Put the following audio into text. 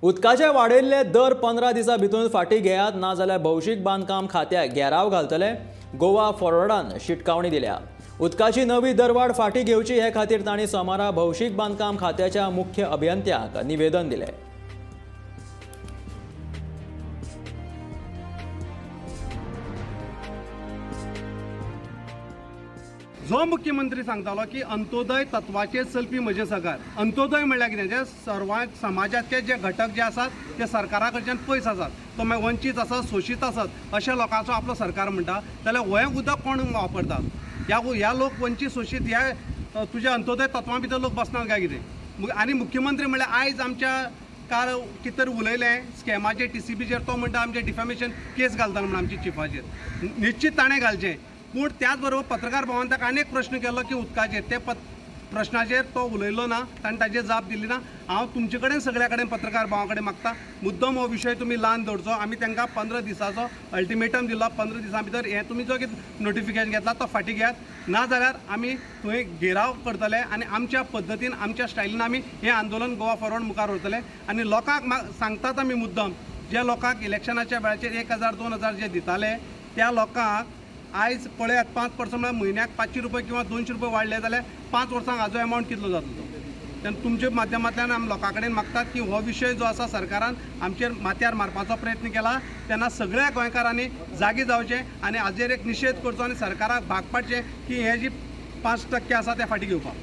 उदकाचे वाडयल्ले दर 15 दिसां भितर फाटीं घेयात नाजाल्यार भौशीक बांदकाम खात्याक घेराव घालतले. गोवा फॉरवर्डान शिटकावणी दिल्या. उदकाची नवी दरवाड फाटीं घेवची हे खातीर तांणी सोमारा भौशीक बांदकाम खात्याच्या मुख्य अभियंत्याक निवेदन दिलें. जो मुख्यमंत्री सांगतालो की अंत्योदय तत्वाचेर चलपी म्हजे सरकार. अंत्योदय म्हणल्यार कितें, जे सर्व समाजाचे जे घटक जे आसात ते सरकारा कडच्यान पयस आसात. तो मागीर वंचीत आसात, सोशीत आसात, अशा लोकांचो आपलो सरकार म्हणटा. जाल्यार हें उदक कोण वापरता? ह्या लोक वंचीत सोशीत ह्या तुज्या अंत्योदय तत्वां भितर लोक बसनात काय कितें? आनी मुख्यमंत्री म्हणल्यार आयज आमच्या काल कितें तरी उलयलें स्कॅमाचेर TCBचेर. तो म्हणटा आमचे डिफॅमेशन केस घालता म्हणून आमच्या चिफाचेर. निश्चित ताणें घालचें. पूण त्याच बरोबर पत्रकार भवन ताका आनी एक प्रश्न केलो की उदकाचेर. ते प्रश्नाचेर तो उलयलो ना, ताणें ताजेर जाप दिली ना. हांव तुमचे कडेन सगळ्या कडेन पत्रकार भवना कडेन मागता, मुद्दम हो विशय तुमी ल्हान दवरचो. आमी तांकां 15 दिसाचो अल्टिमेटम दिलो. 15 दिसां भितर हें तुमी जो कितें नोटिफिकेशन घेतला तो फाटीं घेयात. ना जाल्यार आमी थंय घेराव करतले आनी आमच्या पद्दतीन आमच्या स्टायलीन आमी हें आंदोलन गोवा फॉरवर्ड मुखार व्हरतले. आनी लोकांक सांगतात आमी मुद्दम, जे लोकांक इलेक्शनाच्या वेळाचेर 1000-2000 जे दिताले त्या लोकांक आयज पळयात 5% म्हळ्यार म्हयन्याक 500 रुपये किंवा 200 रुपये वाडले जाल्यार 5 वर्सांक हाजो अमावंट कितलो जातलो? तेन्ना तुमच्या माध्यमांतल्यान आमी लोकां कडेन मागतात की हो विशय जो आसा सरकारान आमचेर माथ्यार मारपाचो प्रयत्न केला. तेन्ना सगळ्या गोंयकारांनी जागी जावचें आनी हाजेर एक निशेध करचो आनी सरकाराक भाग पाडचें की हे जी 5% आसा ते फाटीं घेवपाक.